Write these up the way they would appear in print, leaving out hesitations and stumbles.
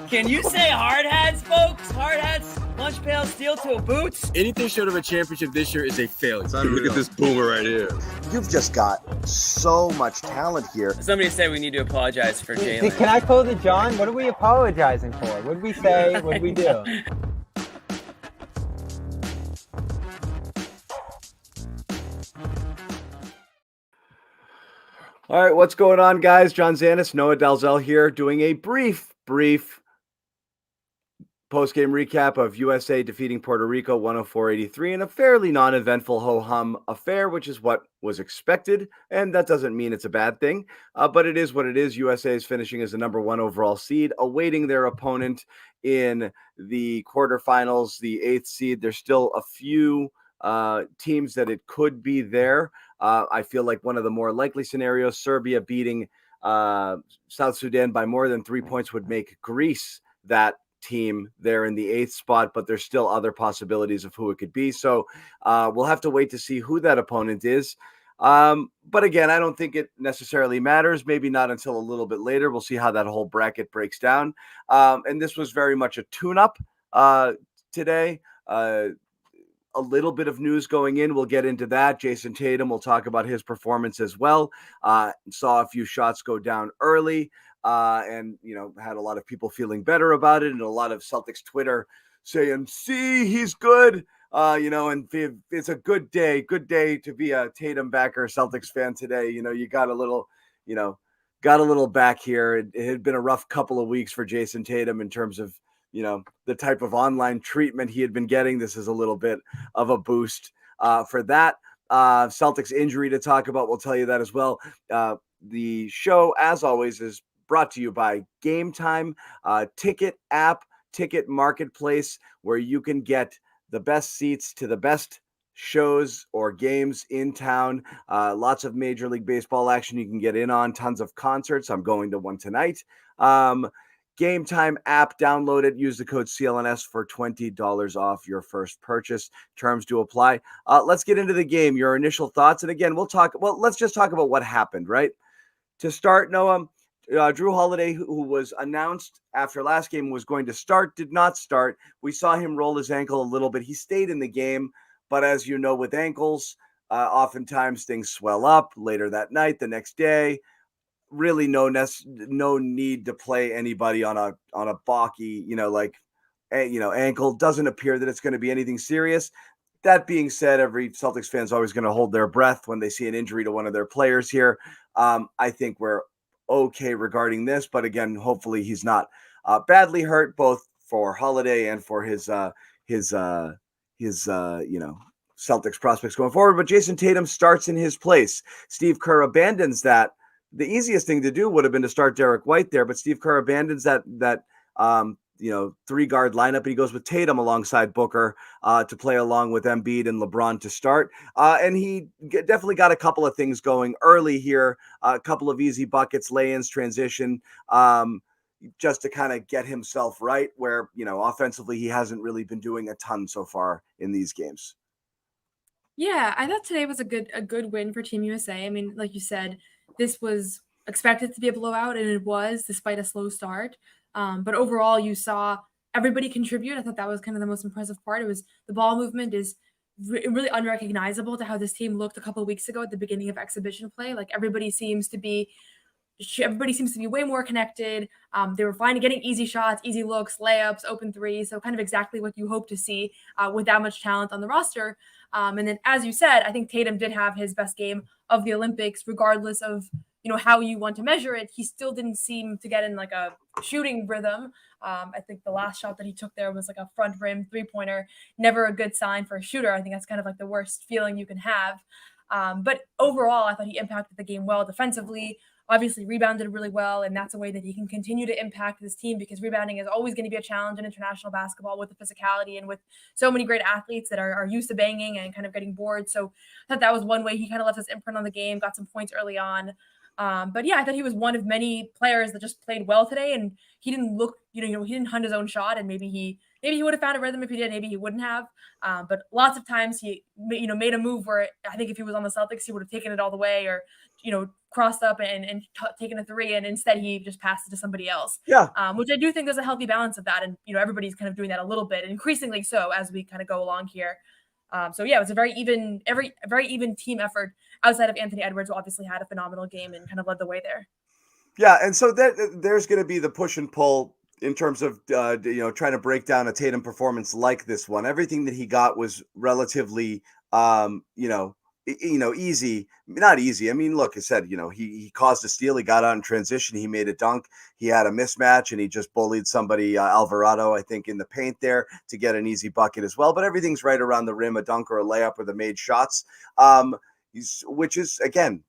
Can you say hard hats, folks? Hard hats, lunch pails, steel-toe boots? Anything short of a championship this year is a failure. Look at this boomer right here. You've just got so much talent here. Somebody said we need to apologize for Jalen. Can I quote it, John? What are we apologizing for? What did we say? What did we do? All right, what's going on, guys? John Zannis, Noah Dalzell here, doing a brief post-game recap of USA defeating Puerto Rico 104-83 in a fairly non-eventful ho-hum affair, which is what was expected, and that doesn't mean it's a bad thing, but it is what it is. USA is finishing as the number 1 overall seed, awaiting their opponent in the quarterfinals, the 8th seed. There's still a few teams that it could be there. I feel like one of the more likely scenarios, Serbia beating South Sudan by more than 3 points, would make Greece that team there in the 8th spot, but there's still other possibilities of who it could be. So we'll have to wait to see who that opponent is. But again, I don't think it necessarily matters. Maybe not until a little bit later. We'll see how that whole bracket breaks down. And this was very much a tune-up today. A little bit of news going in. We'll get into that. Jason Tatum, we'll talk about his performance as well. Saw a few shots go down early and, had a lot of people feeling better about it, and a lot of Celtics Twitter saying, see, he's good, and it's a good day to be a Tatum backer, Celtics fan today. You got a little back here. It had been a rough couple of weeks for Jason Tatum in terms of, the type of online treatment he had been getting. This is a little bit of a boost for that. Celtics injury to talk about. We'll tell you that as well. The show, as always, is brought to you by Game Time, ticket app, ticket marketplace, where you can get the best seats to the best shows or games in town. Lots of Major League Baseball action you can get in on, tons of concerts. I'm going to one tonight. Game Time app, download it, use the code CLNS for $20 off your first purchase. Terms do apply. Let's get into the game. Your initial thoughts. And again, let's just talk about what happened, right? To start, Noah, Drew Holiday, who was announced after last game was going to start, did not start. We saw him roll his ankle a little bit. He stayed in the game, but as you know, with ankles, oftentimes things swell up later that night, the next day. Really no need to play anybody on a balky, ankle. Doesn't appear that it's going to be anything serious. That being said, every Celtics fan is always going to hold their breath when they see an injury to one of their players here. I think we're okay regarding this, but again, hopefully he's not badly hurt, both for Holiday and for his Celtics prospects going forward. But Jason Tatum starts in his place. Steve Kerr abandons that. The easiest thing to do would have been to start Derek White there, but Steve Kerr abandons that 3-guard lineup, and he goes with Tatum alongside Booker to play along with Embiid and LeBron to start. And he definitely got a couple of things going early here, a couple of easy buckets, lay-ins, transition, just to kind of get himself right, where, offensively he hasn't really been doing a ton so far in these games. Yeah, I thought today was a good win for Team USA. I mean, like you said, this was expected to be a blowout, and it was, despite a slow start. But overall, you saw everybody contribute. I thought that was kind of the most impressive part. It was the ball movement is really unrecognizable to how this team looked a couple of weeks ago at the beginning of exhibition play. Like everybody seems to be way more connected. They were fine getting easy shots, easy looks, layups, open threes. So kind of exactly what you hope to see with that much talent on the roster. And then, as you said, I think Tatum did have his best game of the Olympics, regardless of, how you want to measure it. He still didn't seem to get in like a shooting rhythm. I think the last shot that he took there was like a front rim 3-pointer, never a good sign for a shooter. I think that's kind of like the worst feeling you can have. But overall, I thought he impacted the game well defensively, obviously rebounded really well, and that's a way that he can continue to impact this team, because rebounding is always going to be a challenge in international basketball with the physicality and with so many great athletes that are used to banging and kind of getting bored. So I thought that was one way he kind of left his imprint on the game, got some points early on. But yeah, I thought he was one of many players that just played well today, and he didn't look, he didn't hunt his own shot, and maybe he maybe he would have found a rhythm if he did, maybe he wouldn't have. But lots of times he, made a move where I think if he was on the Celtics, he would have taken it all the way, or, crossed up and taken a three, and instead he just passed it to somebody else. Yeah. Which I do think there's a healthy balance of that. And, everybody's kind of doing that a little bit, increasingly so as we kind of go along here. So yeah, it was a very even team effort outside of Anthony Edwards, who obviously had a phenomenal game and kind of led the way there. Yeah, and so there's going to be the push and pull in terms of trying to break down a Tatum performance like this one. Everything that he got was relatively easy. Not easy. I mean, look, I said, he caused a steal, he got out in transition, he made a dunk, he had a mismatch, and he just bullied somebody, Alvarado, I think, in the paint there to get an easy bucket as well. But everything's right around the rim, a dunk or a layup or the made shots, which is, again,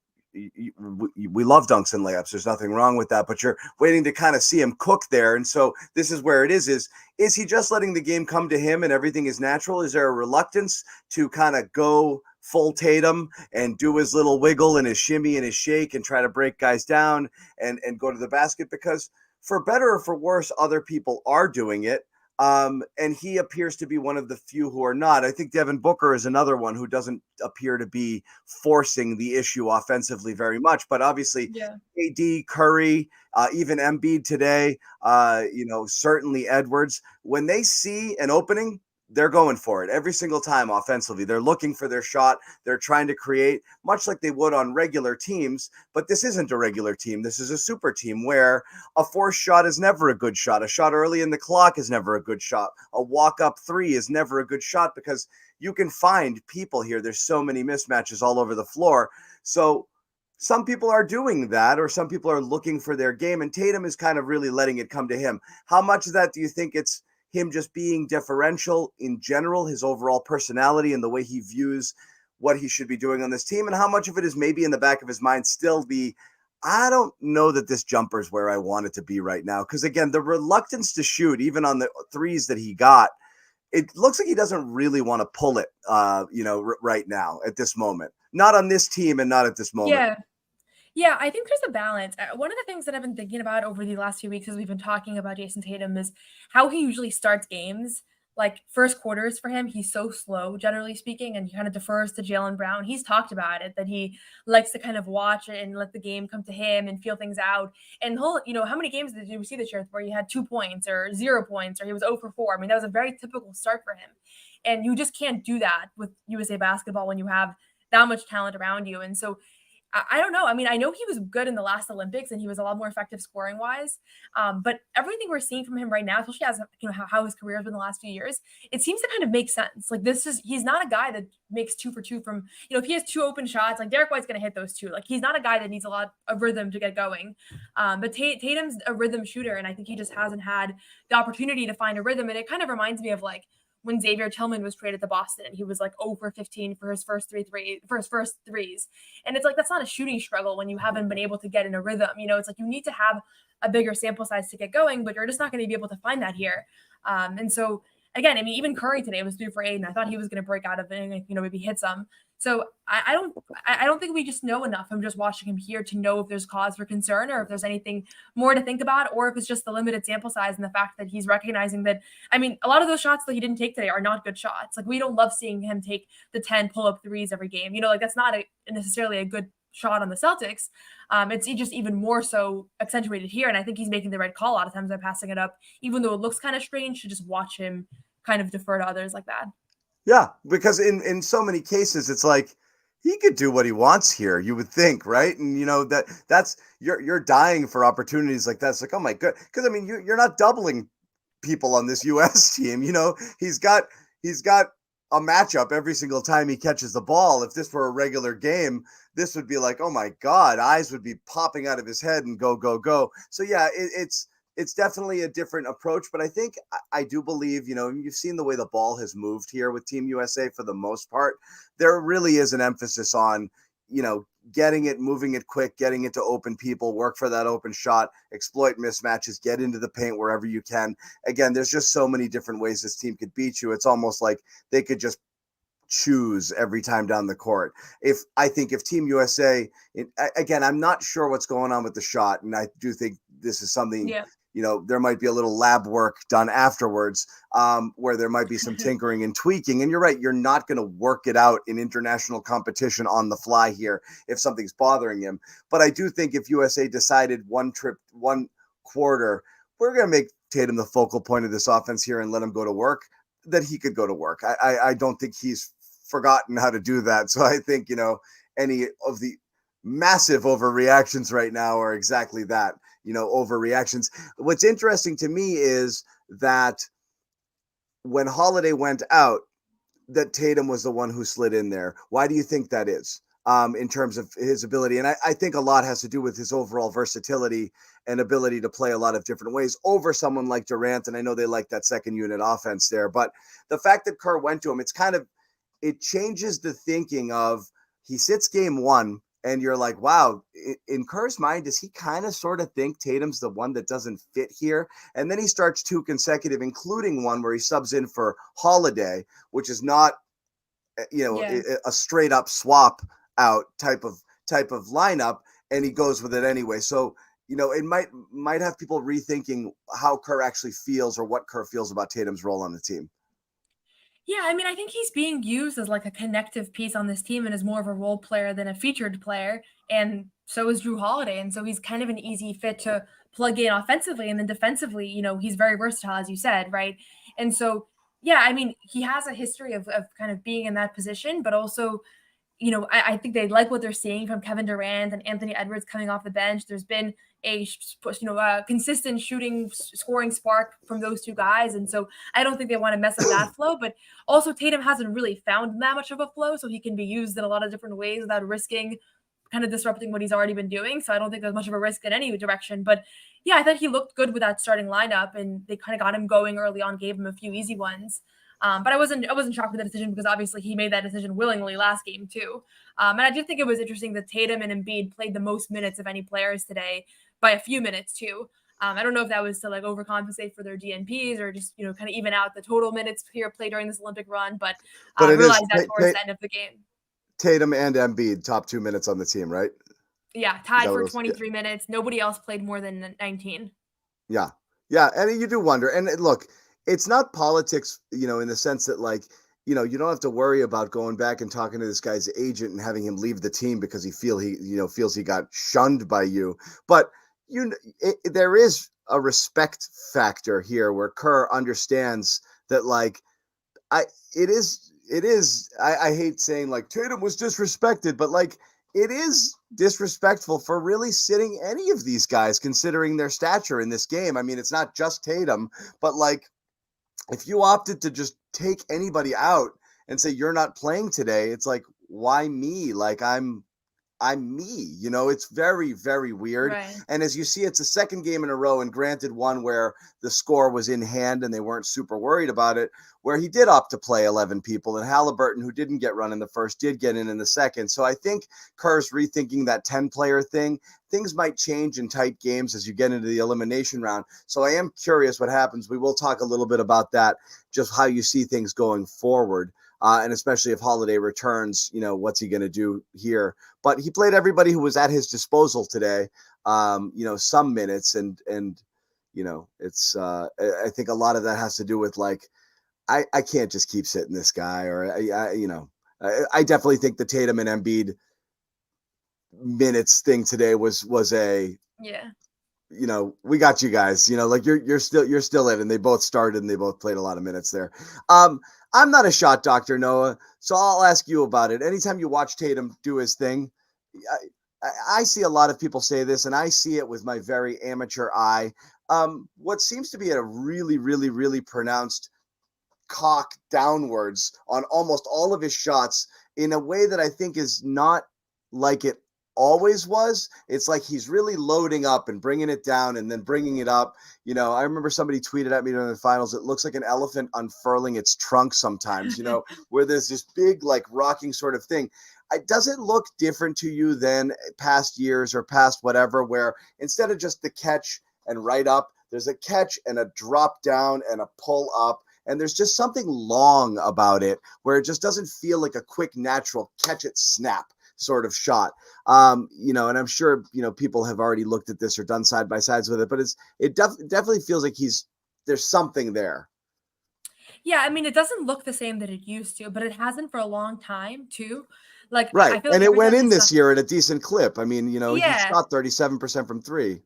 we love dunks and layups. There's nothing wrong with that, but you're waiting to kind of see him cook there. And so this is where it is he just letting the game come to him and everything is natural? Is there a reluctance to kind of go full Tatum and do his little wiggle and his shimmy and his shake and try to break guys down and go to the basket? Because for better or for worse, other people are doing it. And he appears to be one of the few who are not. I think Devin Booker is another one who doesn't appear to be forcing the issue offensively very much. But obviously, AD, Curry, even Embiid today, certainly Edwards, when they see an opening, they're going for it every single time offensively. They're looking for their shot. They're trying to create, much like they would on regular teams. But this isn't a regular team. This is a super team where a forced shot is never a good shot. A shot early in the clock is never a good shot. A walk-up three is never a good shot because you can find people here. There's so many mismatches all over the floor. So some people are doing that, or some people are looking for their game, and Tatum is kind of really letting it come to him. How much of that do you think it's him just being differential in general, his overall personality and the way he views what he should be doing on this team? And how much of it is maybe in the back of his mind still I don't know that this jumper is where I want it to be right now. Because again, the reluctance to shoot, even on the threes that he got, it looks like he doesn't really want to pull it, right now at this moment. Not on this team and not at this moment. Yeah, I think there's a balance. One of the things that I've been thinking about over the last few weeks as we've been talking about Jason Tatum is how he usually starts games. Like first quarters for him, he's so slow, generally speaking, and he kind of defers to Jaylen Brown. He's talked about it, that he likes to kind of watch it and let the game come to him and feel things out. And how many games did you see this year where he had 2 points or 0 points or he was 0 for 4? I mean, that was a very typical start for him. And you just can't do that with USA basketball when you have that much talent around you. And so I don't know. I mean, I know he was good in the last Olympics and he was a lot more effective scoring wise. But everything we're seeing from him right now, especially as how his career has been the last few years, it seems to kind of make sense. Like he's not a guy that makes 2 for 2 from, if he has 2 open shots, like Derek White's going to hit those 2. Like he's not a guy that needs a lot of rhythm to get going. But Tatum's a rhythm shooter. And I think he just hasn't had the opportunity to find a rhythm. And it kind of reminds me of like when Xavier Tillman was traded to Boston and he was like 0 for 15 for his first threes. And it's like, that's not a shooting struggle when you haven't been able to get in a rhythm. It's like you need to have a bigger sample size to get going, but you're just not going to be able to find that here. And so again, I mean, even Curry today was 3 for 8, and I thought he was going to break out of it and, maybe hit some. So I don't think we just know enough from just watching him here to know if there's cause for concern or if there's anything more to think about, or if it's just the limited sample size and the fact that he's recognizing that, I mean, a lot of those shots that he didn't take today are not good shots. Like we don't love seeing him take the 10 pull-up threes every game. Like that's not necessarily a good shot on the Celtics. It's just even more so accentuated here. And I think he's making the right call a lot of times by passing it up, even though it looks kind of strange to just watch him kind of defer to others like that. Yeah, because in so many cases, it's like he could do what he wants here, you would think, right? And that's you're dying for opportunities like that. It's like, oh my god, because I mean you're not doubling people on this US team. He's got a matchup every single time he catches the ball. If this were a regular game, this would be like, oh my god, eyes would be popping out of his head and go. So yeah, it's definitely a different approach, but I think I do believe, you've seen the way the ball has moved here with Team USA for the most part. There really is an emphasis on, getting it, moving it quick, getting it to open people, work for that open shot, exploit mismatches, get into the paint wherever you can. Again, there's just so many different ways this team could beat you. It's almost like they could just choose every time down the court. If Team USA, again, I'm not sure what's going on with the shot, and I do think this is something there might be a little lab work done afterwards, where there might be some tinkering and tweaking. And you're right, you're not going to work it out in international competition on the fly here if something's bothering him. But I do think if USA decided one quarter, we're going to make Tatum the focal point of this offense here and let him go to work, that he could go to work. I don't think he's forgotten how to do that. So I think, any of the massive overreactions right now are exactly that, overreactions. What's interesting to me is that when Holiday went out, that Tatum was the one who slid in there. Why do you think that is? In terms of his ability. And I think a lot has to do with his overall versatility and ability to play a lot of different ways over someone like Durant. And I know they like that second unit offense there, but the fact that Kerr went to him, it changes the thinking of, he sits game one and you're like, wow, in Kerr's mind, does he kind of sort of think Tatum's the one that doesn't fit here? And then he starts 2 consecutive, including one where he subs in for Holiday, which is not, a straight up swap out type of lineup, and he goes with it anyway. So, it might have people rethinking how Kerr actually feels or what Kerr feels about Tatum's role on the team. Yeah, I mean, I think he's being used as like a connective piece on this team and is more of a role player than a featured player. And so is Drew Holiday. And so he's kind of an easy fit to plug in offensively. And then defensively, he's very versatile, as you said, right? And so, yeah, I mean, he has a history of kind of being in that position, but also, I think they like what they're seeing from Kevin Durant and Anthony Edwards coming off the bench. There's been a consistent scoring spark from those 2 guys. And so I don't think they want to mess up that flow, but also Tatum hasn't really found that much of a flow, so he can be used in a lot of different ways without risking kind of disrupting what he's already been doing. So I don't think there's much of a risk in any direction, but yeah, I thought he looked good with that starting lineup, and they kind of got him going early on, gave him a few easy ones. But I wasn't shocked with the decision, because obviously he made that decision willingly last game too. And I did think it was interesting that Tatum and Embiid played the most minutes of any players today by a few minutes too. I don't know if that was to like overcompensate for their DNPs or just, kind of even out the total minutes here played during this Olympic run. But I realized that towards the end of the game. Tatum and Embiid, top 2 minutes on the team, right? Yeah, tied for 23 minutes. Nobody else played more than 19. Yeah. Yeah. And you do wonder. And look, it's not politics, in the sense that you don't have to worry about going back and talking to this guy's agent and having him leave the team because he feels he got shunned by you. But there is a respect factor here where Kerr understands that I hate saying Tatum was disrespected, but it is disrespectful for really sitting any of these guys considering their stature in this game. I mean, it's not just Tatum, but if you opted to just take anybody out and say you're not playing today, it's why me? I'm me, it's very, very weird. Right. And as you see, it's the second game in a row, and granted one where the score was in hand and they weren't super worried about it, where he did opt to play 11 people, and Halliburton, who didn't get run in the first, did get in the second. So I think Kerr's rethinking that 10-player thing. Things might change in tight games as you get into the elimination round. So I am curious what happens. We will talk a little bit about that, just how you see things going forward. And especially if Holiday returns, what's he going to do here? But he played everybody who was at his disposal today, some minutes. And it's I think a lot of that has to do with I can't just keep sitting this guy, or I definitely think the Tatum and Embiid minutes thing today was a, we got you guys, you're still in, and they both started and they both played a lot of minutes there. I'm not a shot doctor, Noah, so I'll ask you about it. Anytime you watch Tatum do his thing, I see a lot of people say this, and I see it with my very amateur eye. What seems to be a really, really, really pronounced cock downwards on almost all of his shots in a way that I think is not like it always was. It's like he's really loading up and bringing it down and then bringing it up. I remember somebody tweeted at me during the finals, it looks like an elephant unfurling its trunk sometimes, where there's this big rocking sort of thing. Does it look different to you than past years or past whatever, where instead of just the catch and right up, there's a catch and a drop down and a pull up, and there's just something long about it where it just doesn't feel like a quick, natural catch it snap? sort of shot. And I'm sure, people have already looked at this or done side by sides with it, but it definitely feels like there's something there. Yeah, I mean, it doesn't look the same that it used to, but it hasn't for a long time too. Like, Right. I feel And like it every went time in he this stuff, year at a decent clip. I mean, he yeah, shot 37% from three.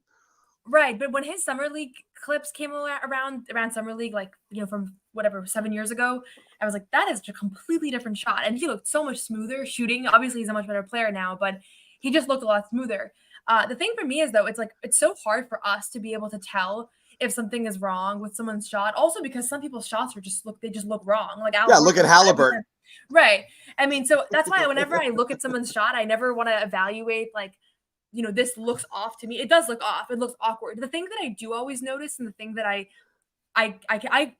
right. But when his summer league clips came around summer league, like, from whatever 7 years ago, I was like, that is a completely different shot, and he looked so much smoother shooting. Obviously, he's a much better player now, but he just looked a lot smoother. The thing for me is, though, it's so hard for us to be able to tell if something is wrong with someone's shot. Also, because some people's shots they just look wrong. Like Al Yeah, look at Horford, Halliburton. right? I mean, so that's why whenever I look at someone's shot, I never want to evaluate like, this looks off to me. It does look off. It looks awkward. The thing that I do always notice, and the thing that I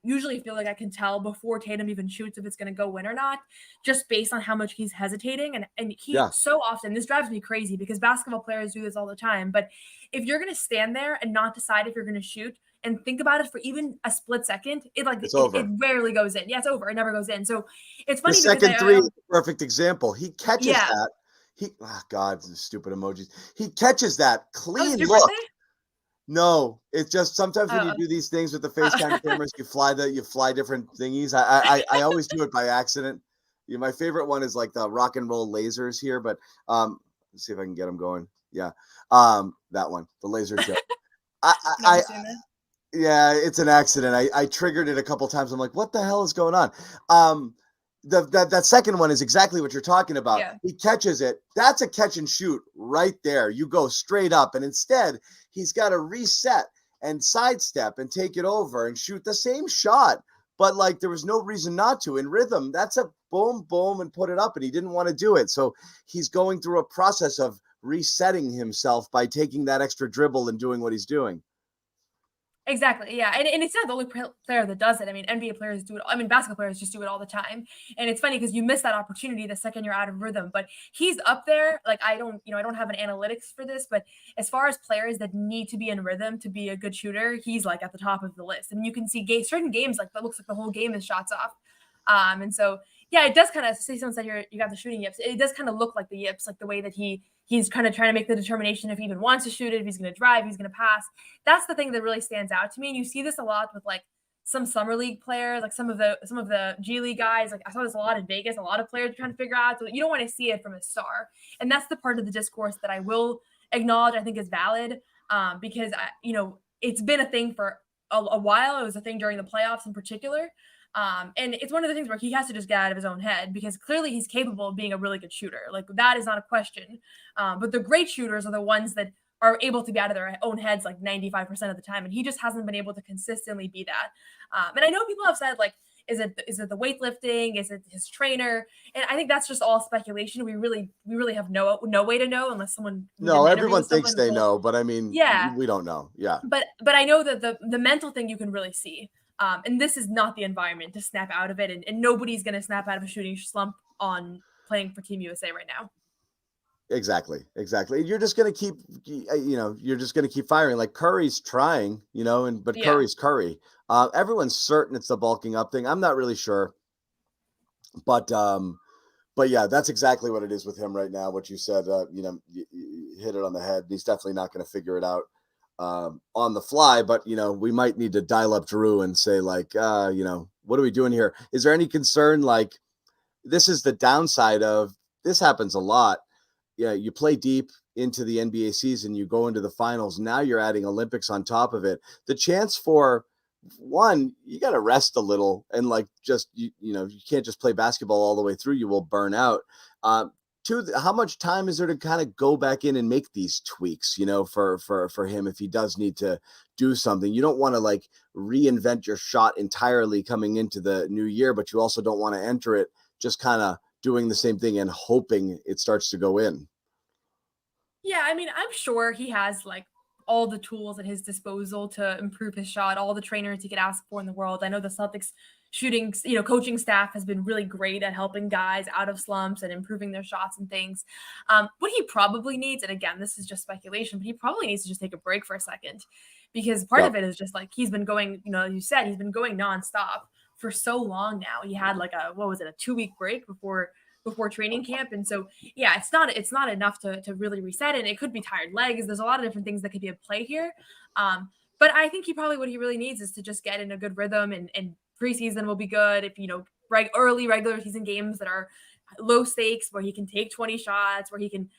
usually feel like I can tell before Tatum even shoots if it's going to go in or not, just based on how much he's hesitating. And he so often, this drives me crazy because basketball players do this all the time. But if you're going to stand there and not decide if you're going to shoot and think about it for even a split second, it's over. It rarely goes in. Yeah, it's over. It never goes in. So it's funny. The second three is a perfect example. He catches that. God, stupid emojis. He catches that clean look. Birthday? No, it's just sometimes when you do these things with the FaceTime cameras, you fly different thingies. I always do it by accident. My favorite one is like the rock and roll lasers here, but let's see if I can get them going. Yeah, that one, the laser show. Yeah, it's an accident. I triggered it a couple times. I'm like, what the hell is going on? That second one is exactly what you're talking about. Yeah. He catches it. That's a catch and shoot right there. You go straight up, and instead he's got to reset and sidestep and take it over and shoot the same shot. But like there was no reason not to. In rhythm, that's a boom, boom, and put it up, and he didn't want to do it. So he's going through a process of resetting himself by taking that extra dribble and doing what he's doing. Exactly. Yeah. And it's not the only player that does it. I mean, NBA players do it. I mean, basketball players just do it all the time. And it's funny because you miss that opportunity the second you're out of rhythm, but he's up there. Like, I don't have an analytics for this, but as far as players that need to be in rhythm to be a good shooter, he's like at the top of the list. I mean, you can see certain games, like that looks like the whole game is shots off. And so, yeah, it does kind of say someone said you got the shooting yips. It does kind of look like the yips, like the way that he's kind of trying to make the determination if he even wants to shoot it, if he's going to drive, if he's going to pass. That's the thing that really stands out to me. And you see this a lot with like some summer league players, like some of the G League guys. Like I saw this a lot in Vegas. A lot of players are trying to figure out. So you don't want to see it from a star. And that's the part of the discourse that I will acknowledge. I think is valid because it's been a thing for a while. It was a thing during the playoffs in particular. And it's one of the things where he has to just get out of his own head because clearly he's capable of being a really good shooter. Like that is not a question. But the great shooters are the ones that are able to be out of their own heads like 95% of the time. And he just hasn't been able to consistently be that. And I know people have said like, is it the weightlifting? Is it his trainer? And I think that's just all speculation. We really have no way to know unless someone. No, everyone thinks they know, but I mean, we don't know. Yeah. But I know that the mental thing you can really see. And this is not the environment to snap out of it. And nobody's going to snap out of a shooting slump on playing for Team USA right now. Exactly. You're just going to keep firing. Like Curry's trying, but Curry's Curry. Everyone's certain it's the bulking up thing. I'm not really sure. But yeah, that's exactly what it is with him right now. What you said, you hit it on the head. He's definitely not going to figure it out on the fly, but we might need to dial up Drew and say like, what are we doing here? Is there any concern? Like, this is the downside of this happens a lot. Yeah, you play deep into the NBA season, you go into the finals. Now you're adding Olympics on top of it. The chance for one, you got to rest a little and like just you can't just play basketball all the way through. You will burn out. Two, how much time is there to kind of go back in and make these tweaks, for him if he does need to do something? You don't want to like reinvent your shot entirely coming into the new year, but you also don't want to enter it just kind of doing the same thing and hoping it starts to go in. Yeah, I mean, I'm sure he has like all the tools at his disposal to improve his shot, all the trainers he could ask for in the world. I know the Celtics shooting, coaching staff has been really great at helping guys out of slumps and improving their shots and things. What he probably needs, and again, this is just speculation, but he probably needs to just take a break for a second because part of it is just like he's been going, you said he's been going nonstop for so long now. He had like a 2-week break before before training camp. And so, yeah, it's not enough to really reset. And it could be tired legs. There's a lot of different things that could be at play here. But I think what he really needs is to just get in a good rhythm, and preseason will be good. If, early regular season games that are low stakes, where he can take 20 shots, where he can,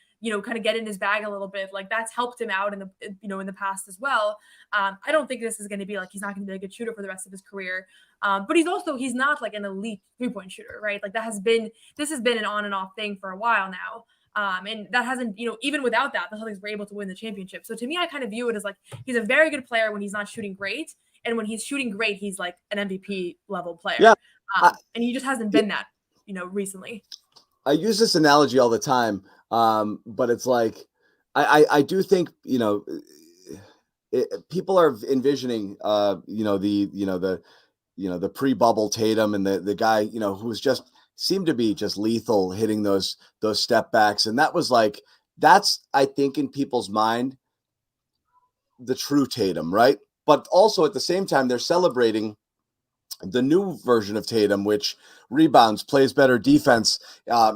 kind of get in his bag a little bit. Like, that's helped him out in the past as well. I don't think this is going to be like, he's not going to be a good shooter for the rest of his career. But he's not like an elite 3-point shooter, right? Like, this has been an on and off thing for a while now. And that hasn't, even without that, the Celtics were able to win the championship. So to me, I kind of view it as like, he's a very good player when he's not shooting great. And when he's shooting great, he's like an MVP level player. Yeah. And he just hasn't been that, recently. I use this analogy all the time. But it's like, I do think, people are envisioning, the pre-bubble Tatum and the guy, who's just seemed to be just lethal, hitting those step backs. And that's, I think, in people's mind, the true Tatum, right? But also at the same time, they're celebrating the new version of Tatum, which rebounds, plays better defense,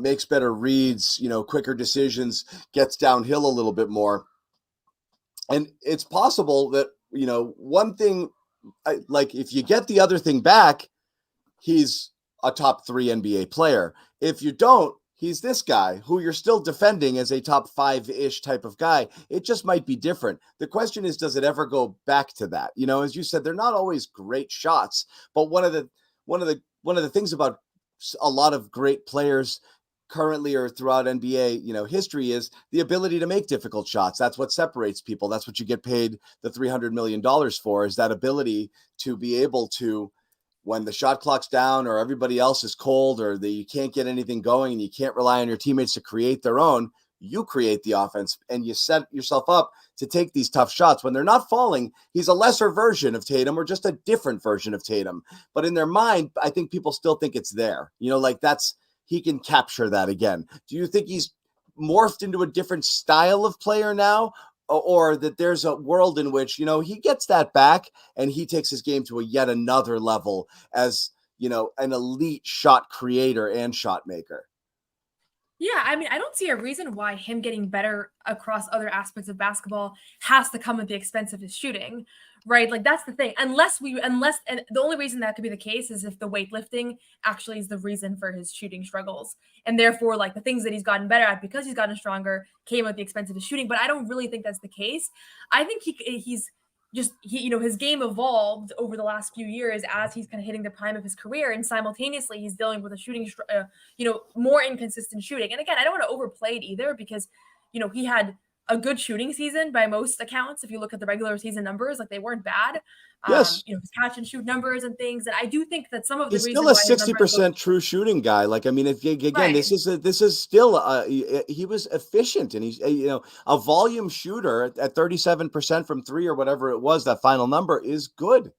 makes better reads, quicker decisions, gets downhill a little bit more. And it's possible that, one thing, like, if you get the other thing back, he's a top 3 NBA player. If you don't, he's this guy who you're still defending as a top 5-ish type of guy. It just might be different. The question is, does it ever go back to that? As you said, they're not always great shots, but one of the things about a lot of great players currently or throughout NBA, history is the ability to make difficult shots. That's what separates people. That's what you get paid the $300 million for, is that ability to be able to, when the shot clock's down or everybody else is cold or you can't get anything going and you can't rely on your teammates to create their own, you create the offense and you set yourself up to take these tough shots. When they're not falling, he's a lesser version of Tatum or just a different version of Tatum. But in their mind, I think people still think it's there. He can capture that again. Do you think he's morphed into a different style of player now? Or that there's a world in which, he gets that back and he takes his game to a yet another level as, an elite shot creator and shot maker? Yeah, I mean, I don't see a reason why him getting better across other aspects of basketball has to come at the expense of his shooting, right? Like, that's the thing. And the only reason that could be the case is if the weightlifting actually is the reason for his shooting struggles. And therefore, like, the things that he's gotten better at because he's gotten stronger came at the expense of his shooting. But I don't really think that's the case. I think his game evolved over the last few years as he's kind of hitting the prime of his career, and simultaneously he's dealing with a shooting, more inconsistent shooting. And again, I don't want to overplay it either, because, he had a good shooting season by most accounts. If you look at the regular season numbers, like, they weren't bad. Yes. His catch and shoot numbers and things. And I do think that some of the he's reasons still a 60% true shooting guy. Like, I mean, if again, right. this is still he was efficient, and he's a volume shooter at 37% from 3 or whatever it was. That final number is good.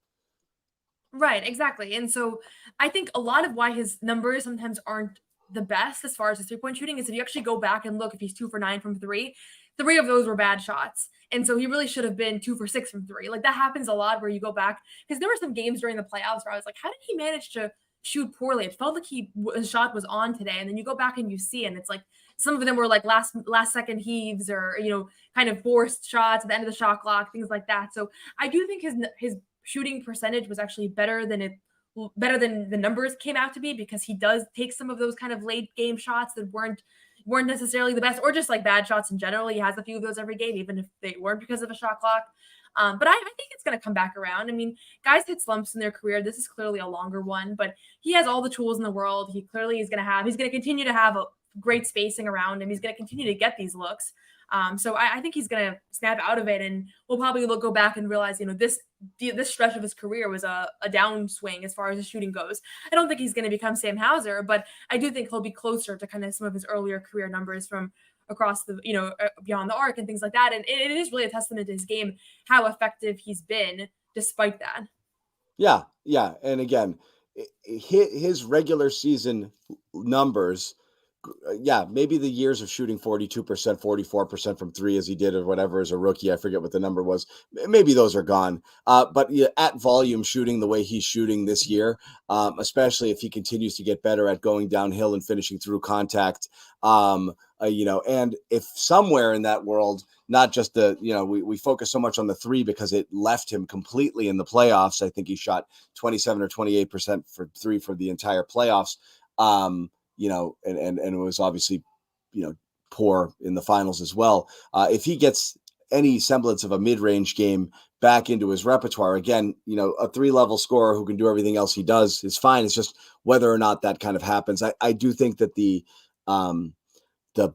Right, exactly. And so I think a lot of why his numbers sometimes aren't the best as far as his 3-point shooting is if you actually go back and look, if he's 2 for 9 from 3, 3 of those were bad shots. And so he really should have been 2 for 6 from 3. Like, that happens a lot where you go back, because there were some games during the playoffs where I was like, how did he manage to shoot poorly? It felt like his shot was on today. And then you go back and you see, and it's like some of them were like last second heaves or, kind of forced shots at the end of the shot clock, things like that. So I do think his shooting percentage was actually better than the numbers came out to be, because he does take some of those kind of late game shots that weren't necessarily the best, or just like bad shots in general. He has a few of those every game, even if they weren't because of a shot clock. But I think it's going to come back around. I mean, guys hit slumps in their career. This is clearly a longer one, but he has all the tools in the world. He clearly is he's going to continue to have a great spacing around him. He's going to continue to get these looks. So I think he's going to snap out of it, and we'll probably go back and realize, this stretch of his career was a downswing as far as his shooting goes. I don't think he's going to become Sam Hauser, but I do think he'll be closer to kind of some of his earlier career numbers from across the, beyond the arc and things like that. And it is really a testament to his game, how effective he's been despite that. Yeah. Yeah. And again, his regular season numbers yeah, maybe the years of shooting 42%, 44% from three as he did or whatever as a rookie, I forget what the number was. Maybe those are gone. But yeah, at volume shooting the way he's shooting this year, especially if he continues to get better at going downhill and finishing through contact, and if somewhere in that world, not just we focus so much on the three because it left him completely in the playoffs. I think he shot 27 or 28% for three for the entire playoffs. And it was obviously, poor in the finals as well. If he gets any semblance of a mid-range game back into his repertoire, again, a 3-level scorer who can do everything else he does is fine. It's just whether or not that kind of happens. I do think that the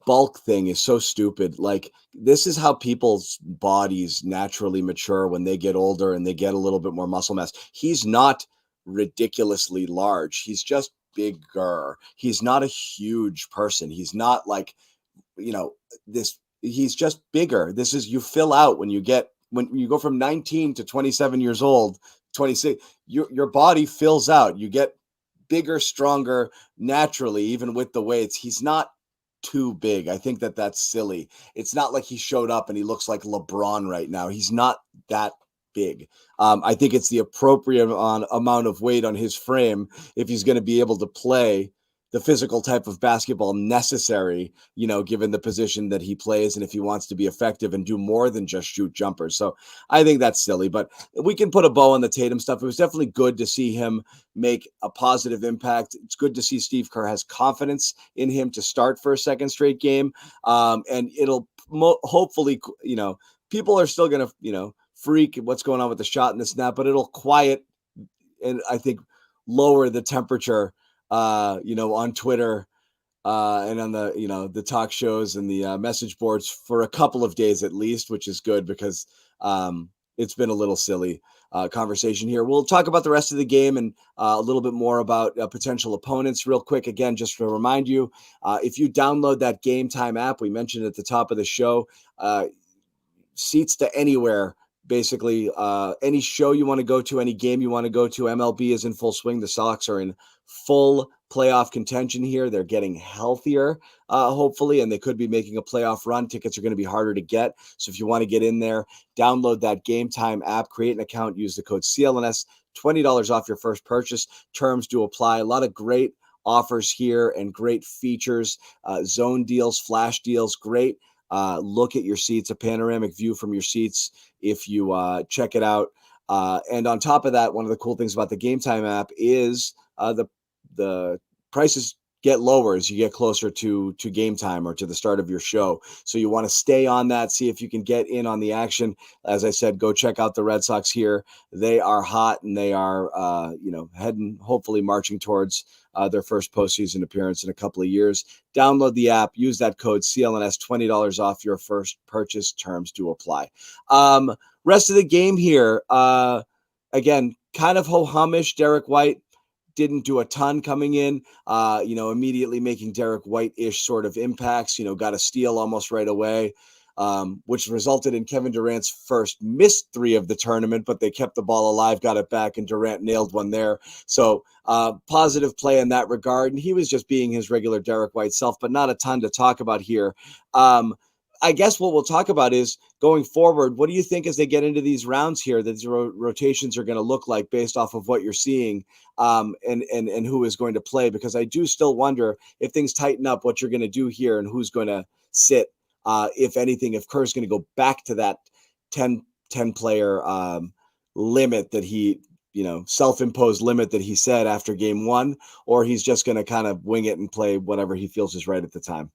bulk thing is so stupid. Like, this is how people's bodies naturally mature when they get older and they get a little bit more muscle mass. He's not ridiculously large. He's just bigger. He's not a huge person. He's not like, he's just bigger. You fill out when you go from 19 to 27 years old, 26, your body fills out. You get bigger, stronger naturally, even with the weights. He's not too big. I think that's silly. It's not like he showed up and he looks like LeBron right now. He's not that big. I think it's the appropriate amount of weight on his frame if he's going to be able to play the physical type of basketball necessary, given the position that he plays, and if he wants to be effective and do more than just shoot jumpers. So I think that's silly, but we can put a bow on the Tatum stuff. It was definitely good to see him make a positive impact. It's good to see Steve Kerr has confidence in him to start for a second straight game. And it'll hopefully, people are still going to, freak what's going on with the shot and this and that, but it'll quiet and I think lower the temperature on Twitter and on the talk shows and the message boards for a couple of days at least, which is good because it's been a little silly conversation here. We'll talk about the rest of the game and a little bit more about potential opponents real quick. Again, just to remind you, if you download that Game Time app, we mentioned at the top of the show, seats to anywhere. Basically, any show you want to go to, any game you want to go to, MLB is in full swing. The Sox are in full playoff contention here. They're getting healthier, hopefully, and they could be making a playoff run. Tickets are going to be harder to get. So if you want to get in there, download that Game Time app, create an account, use the code CLNS, $20 off your first purchase. Terms do apply. A lot of great offers here and great features, zone deals, flash deals, great. Look at your seats, a panoramic view from your seats if you check it out. And on top of that, one of the cool things about the Game Time app is the prices get lower as you get closer to game time or to the start of your show. So you want to stay on that, see if you can get in on the action. As I said, go check out the Red Sox here. They are hot and they are, heading, hopefully marching towards their first postseason appearance in a couple of years. Download the app, use that code CLNS, $20 off your first purchase. Terms do apply. Rest of the game here, again, kind of ho-humish. Derek White didn't do a ton coming in, immediately making Derek White-ish sort of impacts, got a steal almost right away, which resulted in Kevin Durant's first missed three of the tournament, but they kept the ball alive, got it back, and Durant nailed one there. So positive play in that regard. And he was just being his regular Derek White self, but not a ton to talk about here. I guess what we'll talk about is going forward, what do you think as they get into these rounds here, that these rotations are going to look like based off of what you're seeing and who is going to play? Because I do still wonder if things tighten up, what you're going to do here and who's going to sit, if anything, if Kerr's going to go back to that 10 player limit that he, self-imposed limit that he said after game one, or he's just going to kind of wing it and play whatever he feels is right at the time.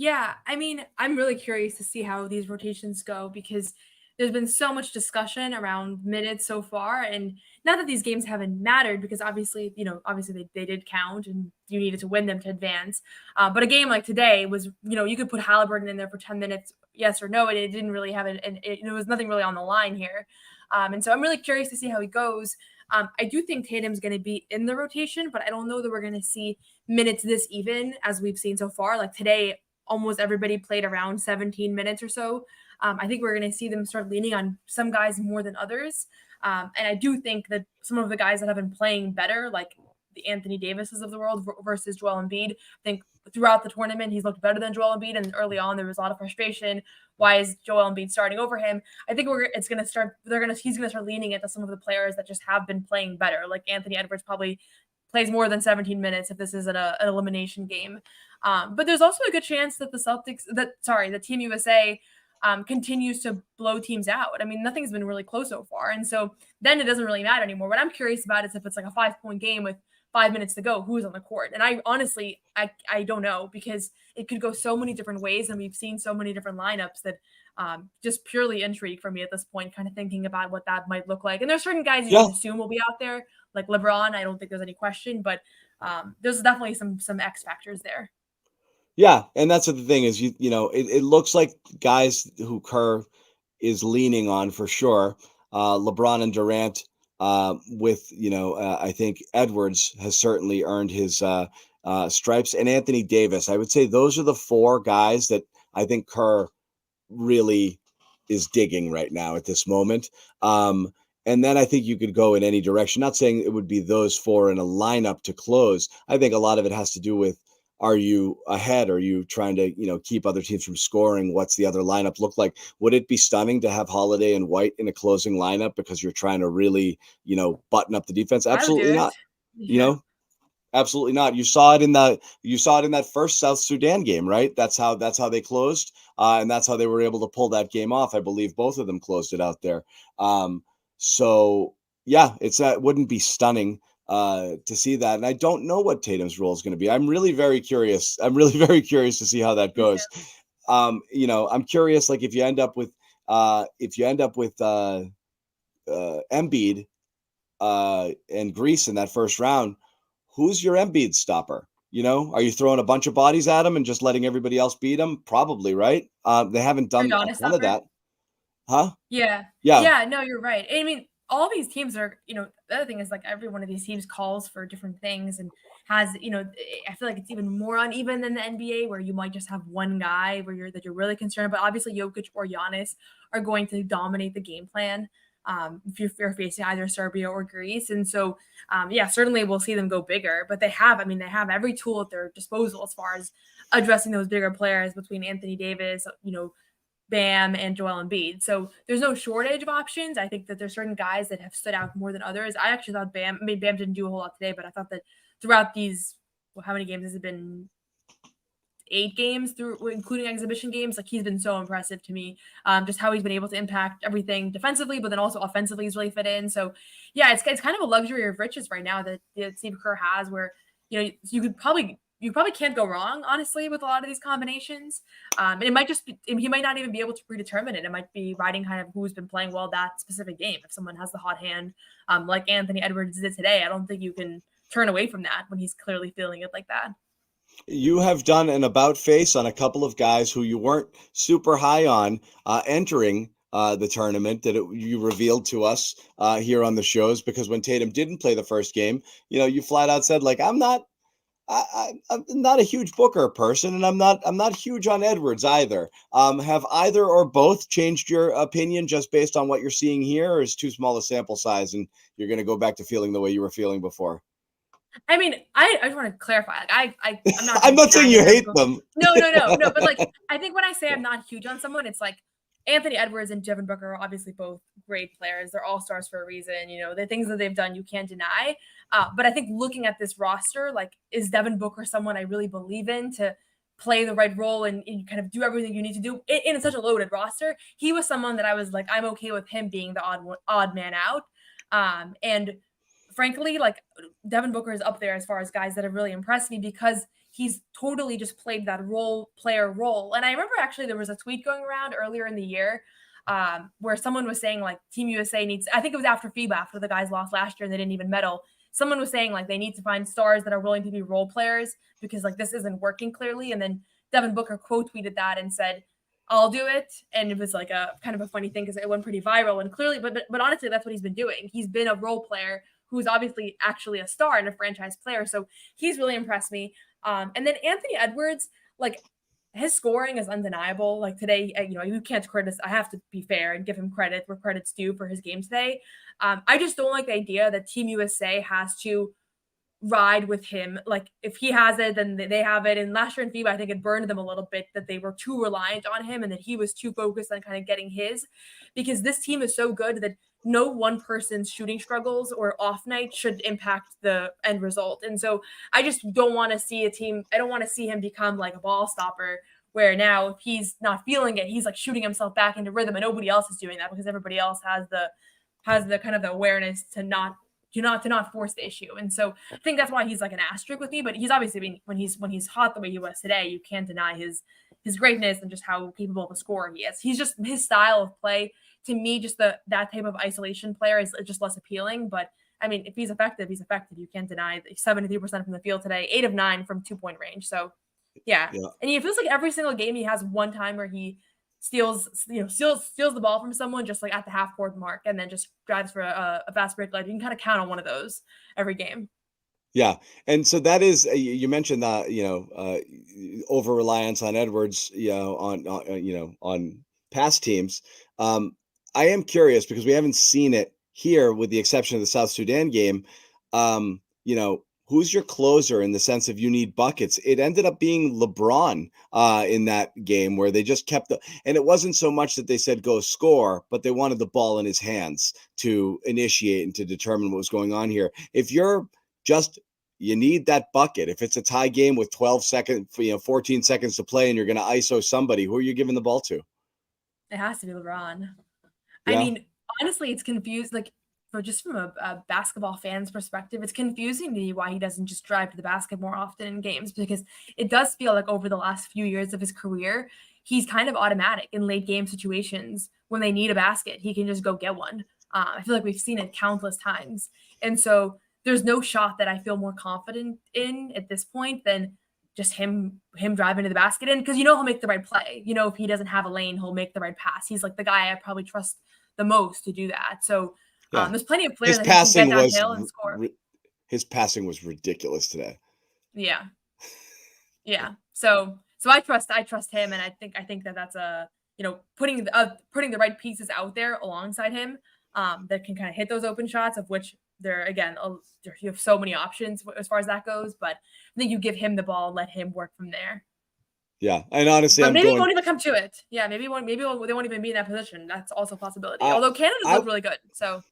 Yeah, I mean, I'm really curious to see how these rotations go because there's been so much discussion around minutes so far. And not that these games haven't mattered because obviously they did count and you needed to win them to advance. But a game like today was, you could put Halliburton in there for 10 minutes, yes or no, and it didn't really have there was nothing really on the line here. And so I'm really curious to see how he goes. I do think Tatum's going to be in the rotation, but I don't know that we're going to see minutes this even as we've seen so far. Like today, almost everybody played around 17 minutes or so. I think we're going to see them start leaning on some guys more than others. And I do think that some of the guys that have been playing better, like the Anthony Davises of the world versus Joel Embiid. I think throughout the tournament, he's looked better than Joel Embiid, and early on there was a lot of frustration. Why is Joel Embiid starting over him? I think he's going to start leaning into some of the players that just have been playing better. Like Anthony Edwards probably plays more than 17 minutes if this is an elimination game. But there's also a good chance that the Team USA continues to blow teams out. I mean, nothing's been really close so far. And so then it doesn't really matter anymore. What I'm curious about is if it's like a 5-point game with 5 minutes to go, who's on the court? And I honestly, I don't know, because it could go so many different ways. And we've seen so many different lineups that just purely intrigue for me at this point, kind of thinking about what that might look like. And there's certain guys you can assume will be out there, like LeBron. I don't think there's any question, but there's definitely some X factors there. Yeah, and that's what the thing is. It looks like guys who Kerr is leaning on for sure. LeBron and Durant, I think Edwards has certainly earned his stripes, and Anthony Davis. I would say those are the 4 guys that I think Kerr really is digging right now at this moment. And then I think you could go in any direction. Not saying it would be those 4 in a lineup to close. I think a lot of it has to do with, are you ahead? Are you trying to, keep other teams from scoring? What's the other lineup look like? Would it be stunning to have Holiday and White in a closing lineup because you're trying to really, button up the defense? Absolutely not. Yeah. Absolutely not. You saw it in that first South Sudan game, right? That's how they closed, and that's how they were able to pull that game off. I believe both of them closed it out there. So yeah, it wouldn't be stunning to see that. And I don't know what Tatum's role is going to be. I'm really very curious to see how that goes. I'm curious, like if you end up with Embiid and Greece in that first round, who's your Embiid stopper? Are you throwing a bunch of bodies at him and just letting everybody else beat him? Probably, right? They haven't done a ton of that. Huh? Yeah. Yeah. Yeah, no, you're right. I mean, all these teams are, the other thing is like every one of these teams calls for different things and has, I feel like it's even more uneven than the NBA, where you might just have one guy that you're really concerned about. Obviously, Jokic or Giannis are going to dominate the game plan if you're facing either Serbia or Greece. And so, certainly we'll see them go bigger, but they have every tool at their disposal as far as addressing those bigger players between Anthony Davis, Bam, and Joel Embiid. So there's no shortage of options. I think that there's certain guys that have stood out more than others. I actually thought Bam didn't do a whole lot today, but I thought that throughout these, how many games has it been? 8 games including exhibition games. Like, he's been so impressive to me. Just how he's been able to impact everything defensively, but then also offensively he's really fit in. So yeah, it's kind of a luxury of riches right now that Steve Kerr has, where, you probably can't go wrong, honestly, with a lot of these combinations. And it might just be, he might not even be able to predetermine it. It might be riding kind of who's been playing well that specific game. If someone has the hot hand, like Anthony Edwards did today, I don't think you can turn away from that when he's clearly feeling it like that. You have done an about face on a couple of guys who you weren't super high on entering the tournament that you revealed to us here on the shows, because when Tatum didn't play the first game, you flat out said, like, I'm not a huge Booker person, and I'm not huge on Edwards either. Have either or both changed your opinion just based on what you're seeing here, or is too small a sample size and you're going to go back to feeling the way you were feeling before? I mean, I just want to clarify. Like, I'm not. I'm not saying you hate them. No. But like, I think when I say I'm not huge on someone, it's like Anthony Edwards and Devin Booker are obviously both great players. They're all stars for a reason. The things that they've done, you can't deny. But I think looking at this roster, like, is Devin Booker someone I really believe in to play the right role and kind of do everything you need to do in such a loaded roster? He was someone that I was like, I'm okay with him being the odd man out. And frankly, like, Devin Booker is up there as far as guys that have really impressed me, because he's totally just played that player role. And I remember actually there was a tweet going around earlier in the year where someone was saying, like, Team USA needs, I think it was after FIBA, after the guys lost last year and they didn't even medal. Someone was saying, like, they need to find stars that are willing to be role players because, like, this isn't working clearly. And then Devin Booker quote tweeted that and said, I'll do it. And it was like a kind of a funny thing because it went pretty viral. And clearly, but honestly, that's what he's been doing. He's been a role player who's obviously actually a star and a franchise player. So he's really impressed me. And then Anthony Edwards, like, his scoring is undeniable. Like, today, you can't criticize. I have to be fair and give him credit where credit's due for his game today. I just don't like the idea that Team USA has to ride with him. Like if he has it, then they have it. And last year in FIBA, I think it burned them a little bit that they were too reliant on him and that he was too focused on kind of getting his, because this team is so good that no one person's shooting struggles or off night should impact the end result. And so I just don't want to see I don't want to see him become like a ball stopper where now if he's not feeling it, he's like shooting himself back into rhythm and nobody else is doing that because everybody else has the kind of the awareness to not force the issue. And so I think that's why he's like an asterisk with me, but he's obviously when he's hot the way he was today, you can't deny his greatness and just how capable of a scorer he is. He's just his style of play to me, just that type of isolation player is just less appealing. But I mean, if he's effective, he's effective. You can't deny 73% from the field today, 8 of 9 from 2-point range. So yeah. And it feels like every single game he has one time where he steals the ball from someone just like at the half court mark and then just drives for a fast break. Like you can kind of count on one of those every game. Yeah. And so that is, you mentioned that, over reliance on Edwards, on past teams. I am curious because we haven't seen it here with the exception of the South Sudan game. Who's your closer in the sense of you need buckets? It ended up being LeBron in that game where they just kept and it wasn't so much that they said go score, but they wanted the ball in his hands to initiate and to determine what was going on here. If you're you need that bucket. If it's a tie game with 12 seconds, 14 seconds to play and you're going to ISO somebody, who are you giving the ball to? It has to be LeBron. Yeah. I mean, honestly, it's confused. Like, from a basketball fan's perspective, it's confusing to me why he doesn't just drive to the basket more often in games, because it does feel like over the last few years of his career, he's kind of automatic in late game situations. When they need a basket, he can just go get one. I feel like we've seen it countless times. And so there's no shot that I feel more confident in at this point than just him driving to the basket in, because he'll make the right play. If he doesn't have a lane, he'll make the right pass. He's like the guy I probably trust the most to do that. So there's plenty of players that can get downhill and score. His passing was ridiculous today. Yeah. So I trust him, and I think that's putting the right pieces out there alongside him that can kind of hit those open shots, of which you have so many options as far as that goes. But I think you give him the ball, let him work from there. Yeah, and honestly, but maybe he won't even come to it. Yeah, maybe they won't even be in that position. That's also a possibility. Although Canada's looked really good, so.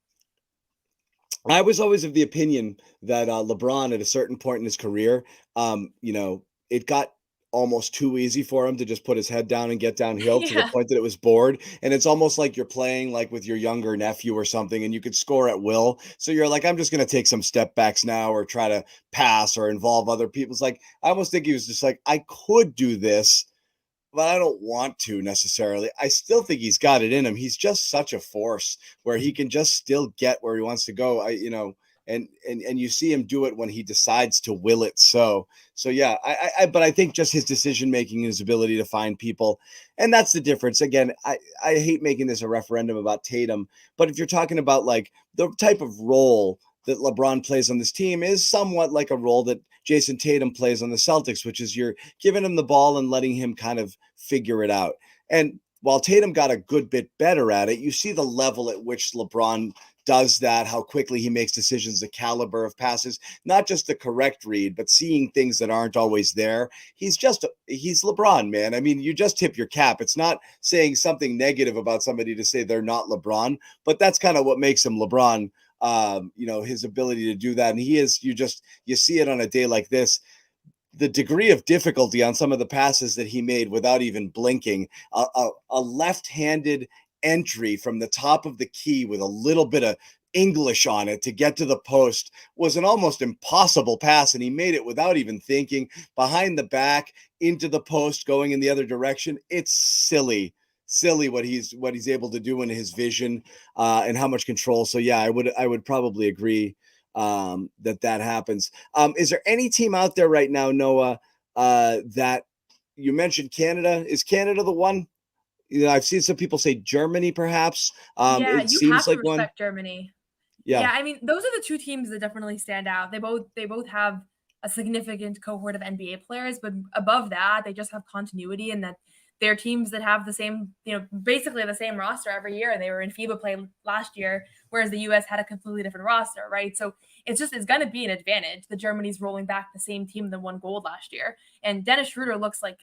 I was always of the opinion that LeBron, at a certain point in his career, it got almost too easy for him to just put his head down and get downhill to the point that it was bored. And it's almost like you're playing like with your younger nephew or something, and you could score at will. So you're like, I'm just going to take some step backs now or try to pass or involve other people. It's like, I almost think he was just like, I could do this, but I don't want to necessarily. I still think he's got it in him. He's just such a force where he can just still get where he wants to go. And you see him do it when he decides to will it. So yeah, but I think just his decision-making and his ability to find people, and that's the difference. Again, I hate making this a referendum about Tatum, but if you're talking about like the type of role that LeBron plays on this team is somewhat like a role that Jason Tatum plays on the Celtics, which is you're giving him the ball and letting him kind of figure it out. And while Tatum got a good bit better at it, you see the level at which LeBron does that, how quickly he makes decisions, the caliber of passes, not just the correct read, but seeing things that aren't always there. He's LeBron, man. I mean, you just tip your cap. It's not saying something negative about somebody to say they're not LeBron, but that's kind of what makes him LeBron. His ability to do that. And he is, you see it on a day like this, the degree of difficulty on some of the passes that he made without even blinking, a left-handed entry from the top of the key with a little bit of English on it to get to the post was an almost impossible pass. And he made it without even thinking, behind the back into the post, going in the other direction. It's silly what he's able to do in his vision and how much control. So yeah, I would probably agree that happens. Is there any team out there right now, Noah, that you mentioned Canada? Is Canada the one? I've seen some people say Germany, perhaps. It you seems have to like respect one. Germany. Yeah, I mean, those are the two teams that definitely stand out. They both have a significant cohort of NBA players, but above that, they just have continuity, and that they're teams that have the same, basically the same roster every year. They were in FIBA play last year, whereas the US had a completely different roster, right? So it's going to be an advantage that Germany's rolling back the same team that won gold last year. And Dennis Schroeder looks like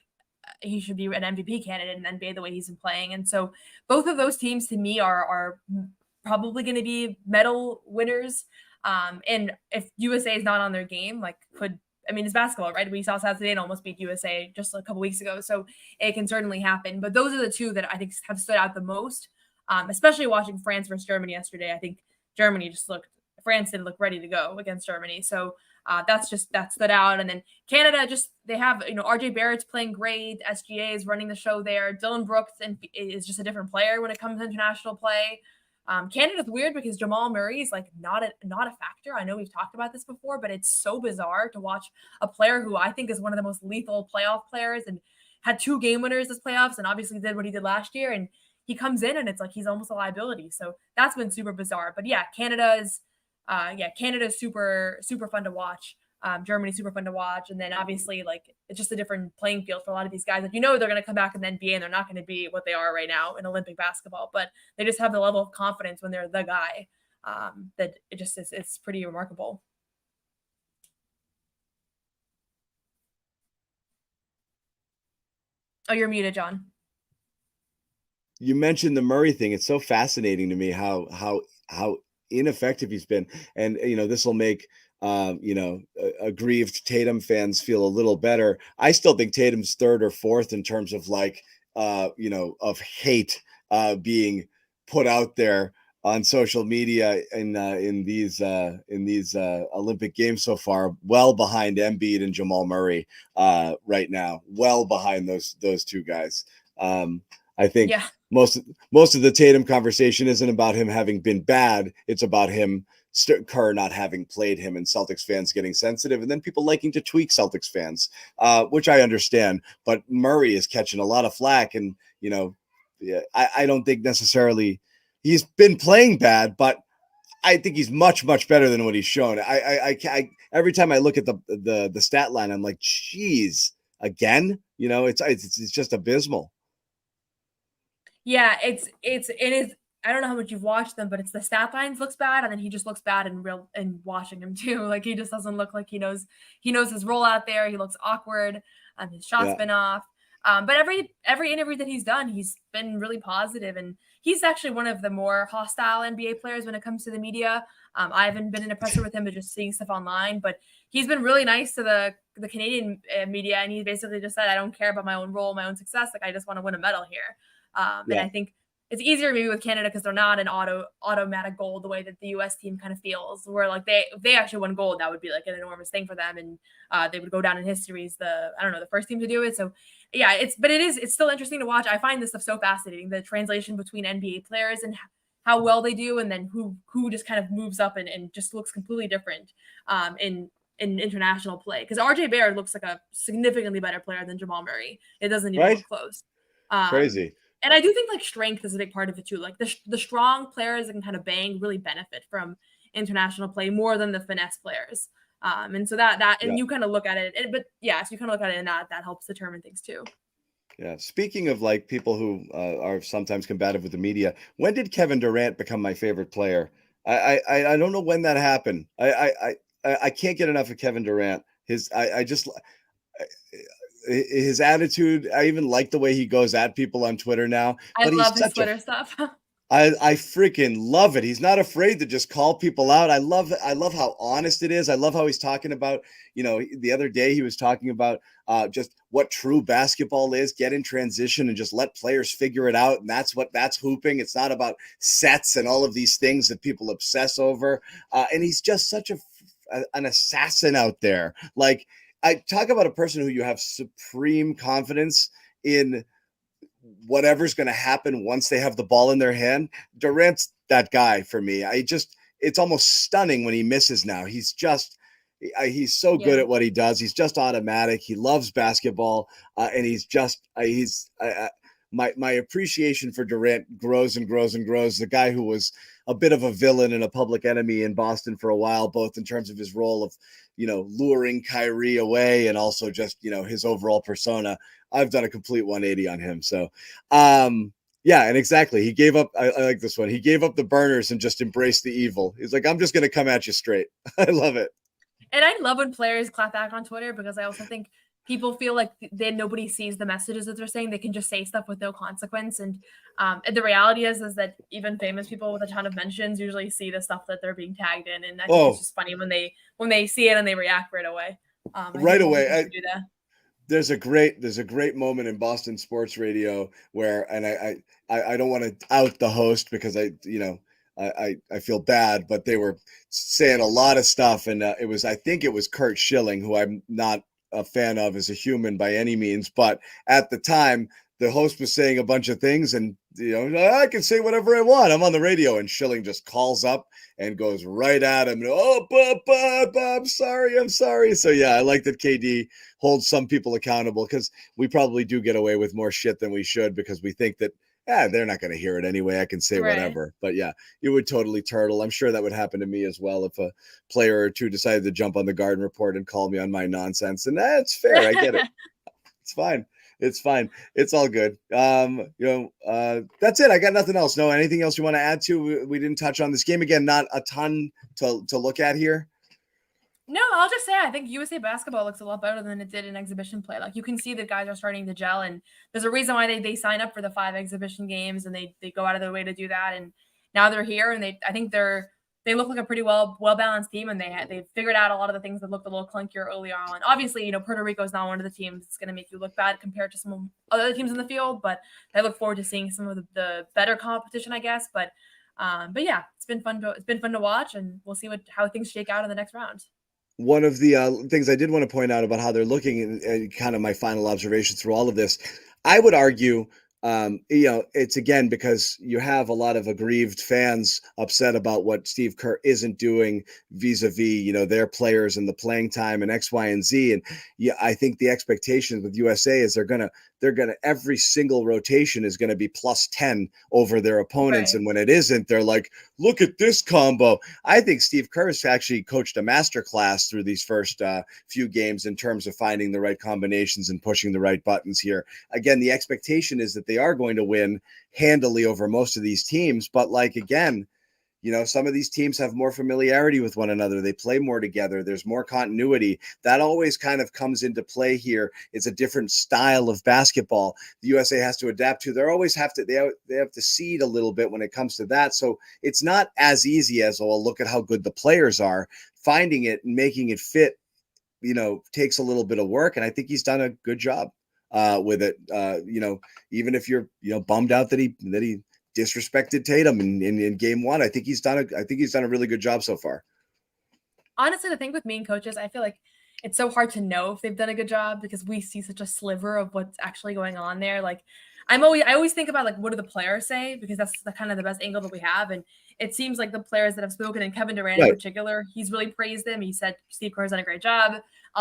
he should be an MVP candidate in the NBA the way he's been playing. And so both of those teams to me are probably going to be medal winners. And if USA is not on their game, it's basketball, right? We saw South Sudan almost beat USA just a couple weeks ago. So it can certainly happen. But those are the two that I think have stood out the most, especially watching France versus Germany yesterday. I think France didn't look ready to go against Germany. So that stood out. And then Canada, they have, RJ Barrett's playing great. SGA is running the show there. Dylan Brooks is just a different player when it comes to international play. Canada's weird because Jamal Murray is not a factor. I know we've talked about this before, but it's so bizarre to watch a player who I think is one of the most lethal playoff players and had 2 game winners this playoffs and obviously did what he did last year. And he comes in and it's like he's almost a liability. So that's been super bizarre. But yeah, Canada's super, super fun to watch. Germany's super fun to watch. And then obviously it's just a different playing field for a lot of these guys. They're going to come back in the NBA and they're not going to be what they are right now in Olympic basketball, but they just have the level of confidence when they're the guy that it's pretty remarkable. Oh, you're muted, John. You mentioned the Murray thing. It's so fascinating to me how ineffective he's been. And, this will make, aggrieved Tatum fans feel a little better. I still think Tatum's 3rd or 4th in terms of of hate being put out there on social media in these Olympic Games so far, well behind Embiid and Jamal Murray right now, well behind those two guys. I think most of the Tatum conversation isn't about him having been bad. It's about him, Kerr not having played him, and Celtics fans getting sensitive, and then people liking to tweak Celtics fans, which I understand. But Murray is catching a lot of flack, and I don't think necessarily he's been playing bad, but I think he's much better than what he's shown. I every time I look at the stat line, I'm like, geez, again, it's just abysmal. Yeah, it is. I don't know how much you've watched them, but it's the stat lines looks bad, and then he just looks bad in watching him too. He just doesn't look like he knows his role out there. He looks awkward. His shot's been off. But every interview that he's done, he's been really positive, and he's actually one of the more hostile NBA players when it comes to the media. I haven't been in a presser with him, but just seeing stuff online. But he's been really nice to the Canadian media, and he basically just said, "I don't care about my own role, my own success. I just want to win a medal here." And I think it's easier maybe with Canada because they're not an automatic gold the way that the U.S. team kind of feels. Where if they actually won gold, that would be an enormous thing for them, and they would go down in history as the first team to do it. So yeah, it's still interesting to watch. I find this stuff so fascinating, the translation between NBA players and how well they do, and then who just kind of moves up and just looks completely different in international play. Because RJ Barrett looks like a significantly better player than Jamal Murray. It doesn't even look close. Crazy. And I do think strength is a big part of it too. The strong players that can kind of bang really benefit from international play more than the finesse players. And so and you kind of look at it, so you kind of look at it and that helps determine things too. Yeah. Speaking of people who are sometimes combative with the media, when did Kevin Durant become my favorite player? I don't know when that happened. I can't get enough of Kevin Durant. His attitude. I even like the way he goes at people on Twitter now. I love his Twitter stuff. I freaking love it. He's not afraid to just call people out. I love how honest it is. I love how he's talking about, the other day he was talking about just what true basketball is, get in transition and just let players figure it out. And that's hooping. It's not about sets and all of these things that people obsess over. And he's just such an assassin out there. I talk about a person who you have supreme confidence in whatever's going to happen once they have the ball in their hand. Durant's that guy for me. It's almost stunning when he misses now. He's so good at what he does. He's just automatic. He loves basketball. And my appreciation for Durant grows and grows and grows. The guy who was a bit of a villain and a public enemy in Boston for a while, both in terms of his role of, luring Kyrie away and also just, his overall persona. I've done a complete 180 on him. So, yeah, and exactly. He gave up. I like this one. He gave up the burners and just embraced the evil. He's like, I'm just going to come at you straight. I love it. And I love when players clap back on Twitter, because I also think people feel like nobody sees the messages that they're saying. They can just say stuff with no consequence. And the reality is that even famous people with a ton of mentions usually see the stuff that they're being tagged in. And I think it's just funny when they see it and they react right away. Right away. Do that. There's a great moment in Boston sports radio where, and I don't want to out the host because I feel bad, but they were saying a lot of stuff, and I think it was Kurt Schilling, who I'm not a fan of as a human by any means, but at the time the host was saying a bunch of things, and I can say whatever I want. I'm on the radio, and Schilling just calls up and goes right at him. I'm sorry. So yeah, I like that KD holds some people accountable, because we probably do get away with more shit than we should, because we think that they're not going to hear it anyway. I can say whatever. But yeah, you would totally turtle. I'm sure that would happen to me as well if a player or two decided to jump on the Garden Report and call me on my nonsense. And that's fair. I get it. It's fine. It's all good. That's it. I got nothing else. No, anything else you want to add to? We didn't touch on this game. Again, not a ton to look at here. No, I'll just say I think USA basketball looks a lot better than it did in exhibition play. Like, you can see the guys are starting to gel, and there's a reason why they sign up for the 5 exhibition games, and they go out of their way to do that. And now they're here, and I think they look like a pretty well balanced team, and they figured out a lot of the things that looked a little clunkier early on. Obviously, Puerto Rico is not one of the teams that's going to make you look bad compared to some other teams in the field, but I look forward to seeing some of the better competition, I guess. But yeah, it's been fun to watch, and we'll see how things shake out in the next round. One of the things I did want to point out about how they're looking, and kind of my final observations through all of this, I would argue, it's again because you have a lot of aggrieved fans upset about what Steve Kerr isn't doing vis-a-vis, their players and the playing time and X, Y, and Z. And yeah, I think the expectations with USA is they're gonna every single rotation is gonna be plus 10 over their opponents. Right. And when it isn't, they're like, look at this combo. I think Steve Kerr has actually coached a master class through these first few games in terms of finding the right combinations and pushing the right buttons here. Again, the expectation is that they are going to win handily over most of these teams, but again, some of these teams have more familiarity with one another. They play more together. There's more continuity. That always kind of comes into play here. It's a different style of basketball the USA has to adapt to. They have to seed a little bit when it comes to that. So it's not as easy as, look at how good the players are. Finding it and making it fit, takes a little bit of work. And I think he's done a good job with it. Even if you're, bummed out that he disrespected Tatum in game 1. I think he's done a really good job so far. Honestly, the thing with me and coaches, I feel like it's so hard to know if they've done a good job because we see such a sliver of what's actually going on there. I always think about what do the players say, because that's the kind of the best angle that we have. And it seems like the players that have spoken, and Kevin Durant in particular, he's really praised them. He said Steve Kerr's done a great job.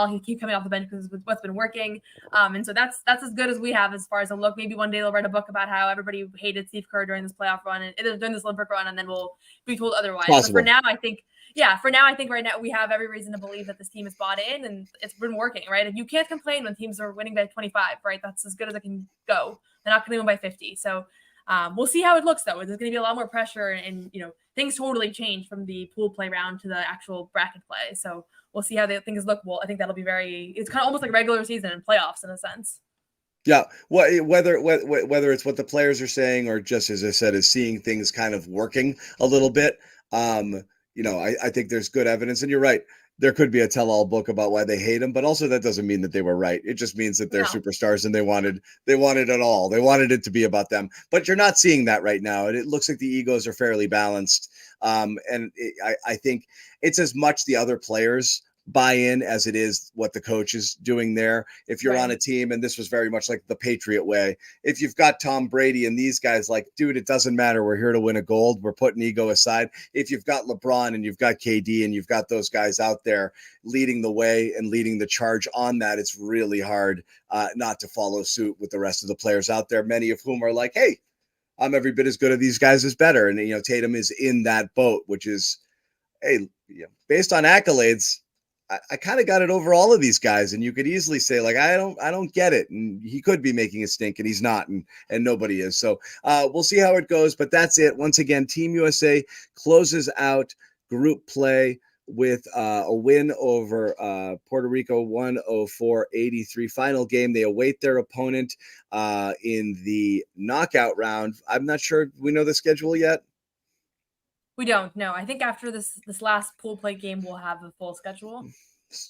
He keep coming off the bench because of what's been working. And so that's as good as we have as far as a look. Maybe one day they'll write a book about how everybody hated Steve Kerr during this playoff run and during this Olympic run, and then we'll be told otherwise. Possible. But for now, I think right now we have every reason to believe that this team is bought in and it's been working, right? And you can't complain when teams are winning by 25, right? That's as good as it can go. They're not going to win by 50. So we'll see how it looks, though. There's going to be a lot more pressure, and things totally change from the pool play round to the actual bracket play. So we'll see how things look. Well, I think that'll be it's kind of almost like regular season and playoffs in a sense. Yeah. Well, whether it's what the players are saying or just, as I said, is seeing things kind of working a little bit. I think there's good evidence, and you're right. There could be a tell-all book about why they hate him, but also that doesn't mean that they were right. It just means that they're superstars and they wanted it all. They wanted it to be about them, but you're not seeing that right now. And it looks like the egos are fairly balanced. I think it's as much the other players buy-in as it is what the coach is doing there. If you're Right. on a team, and this was very much like the Patriot way, if you've got Tom Brady and these guys, like, dude, it doesn't matter. We're here to win a gold. We're putting ego aside. If you've got LeBron and you've got KD and you've got those guys out there leading the way and leading the charge on that, it's really hard not to follow suit with the rest of the players out there, many of whom are like, hey, I'm every bit as good as these guys is better. And, Tatum is in that boat, which is, hey, based on accolades, I kind of got it over all of these guys, and you could easily say, like, I don't get it, and he could be making a stink, and he's not, and nobody is. So we'll see how it goes, but that's it. Once again, Team USA closes out group play with a win over Puerto Rico, 104-83. Final game, they await their opponent in the knockout round. I'm not sure we know the schedule yet. We don't know. I think after this last pool play game, we'll have a full schedule.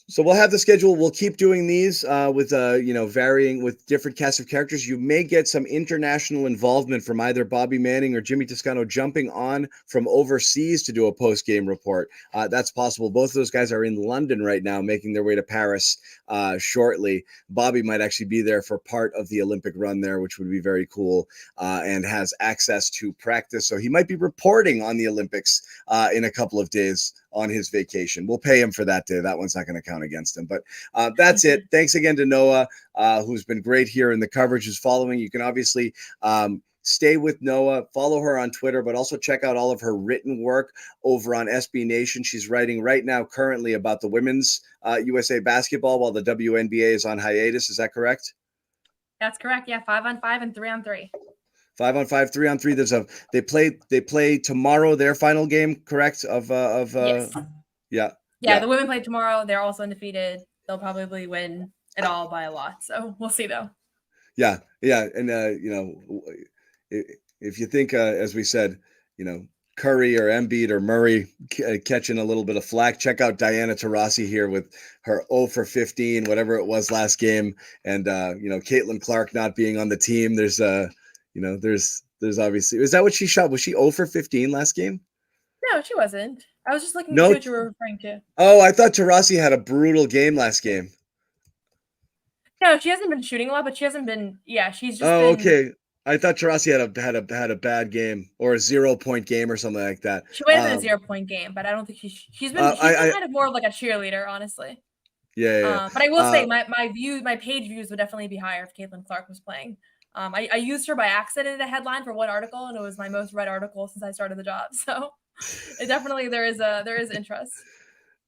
So we'll have the schedule. We'll keep doing these with varying with different casts of characters. You may get some international involvement from either Bobby Manning or Jimmy Toscano jumping on from overseas to do a post-game report. That's possible. Both of those guys are in London right now, making their way to Paris shortly. Bobby might actually be there for part of the Olympic run there, which would be very cool, and has access to practice. So he might be reporting on the Olympics in a couple of days on his vacation. We'll pay him for that day. That one's not going to count against him. But that's it. Thanks again to Noah, who's been great here in the coverage, who's following. You can obviously stay with Noah, follow her on Twitter, but also check out all of her written work over on SB Nation. She's writing right now currently about the women's USA basketball while the WNBA is on hiatus. Is that correct? That's correct. Yeah, 5-on-5 and 3-on-3. 5-on-5, 3-on-3. They play tomorrow, their final game, correct? Yes. Yeah. Yeah, the women play tomorrow. They're also undefeated. They'll probably win it all by a lot. So we'll see though. Yeah. And if you think, as we said, Curry or Embiid or Murray catching a little bit of flack, check out Diana Taurasi here with her 0 for 15, whatever it was last game. And, Caitlin Clark not being on the team. There's obviously, is that what she shot? Was she 0 for 15 last game? No, she wasn't. I was just looking to see what you were referring to. Oh, I thought Taurasi had a brutal game last game. No, she hasn't been shooting a lot, but she hasn't been. Yeah, she's just. Okay. I thought Taurasi had a bad game or a 0-point game or something like that. She might have been a 0-point game, but I don't think she's been kind of more of like a cheerleader, honestly. Yeah. But I will say my page views would definitely be higher if Caitlin Clark was playing. I used her by accident in a headline for one article, and it was my most read article since I started the job. So it definitely there is interest.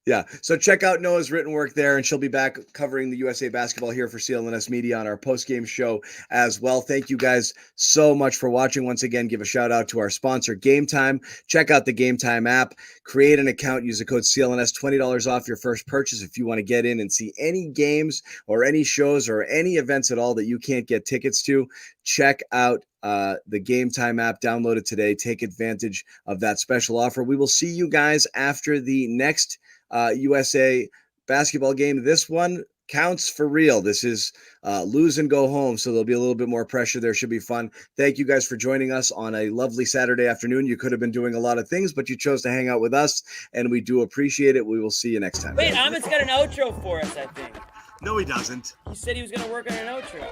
Yeah. So check out Noah's written work there, and she'll be back covering the USA basketball here for CLNS Media on our post-game show as well. Thank you guys so much for watching. Once again, give a shout out to our sponsor, Game Time. Check out the Game Time app. Create an account. Use the code CLNS, $20 off your first purchase if you want to get in and see any games or any shows or any events at all that you can't get tickets to. Check out the Game Time app. Download it today. Take advantage of that special offer. We will see you guys after the next USA basketball game. This one counts for real. This is lose and go home, so there'll be a little bit more pressure there. Should be fun. Thank you guys for joining us on a lovely Saturday afternoon. You could have been doing a lot of things, but you chose to hang out with us, and we do appreciate it. We will see you next time. Wait, Amit's got an outro for us, I think. No, he doesn't. He said he was going to work on an outro.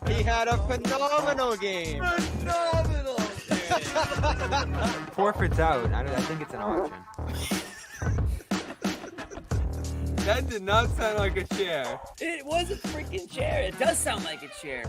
He had a phenomenal game. Phenomenal game. Forfeit's out. I think it's an auction. That did not sound like a chair. It was a freaking chair. It does sound like a chair.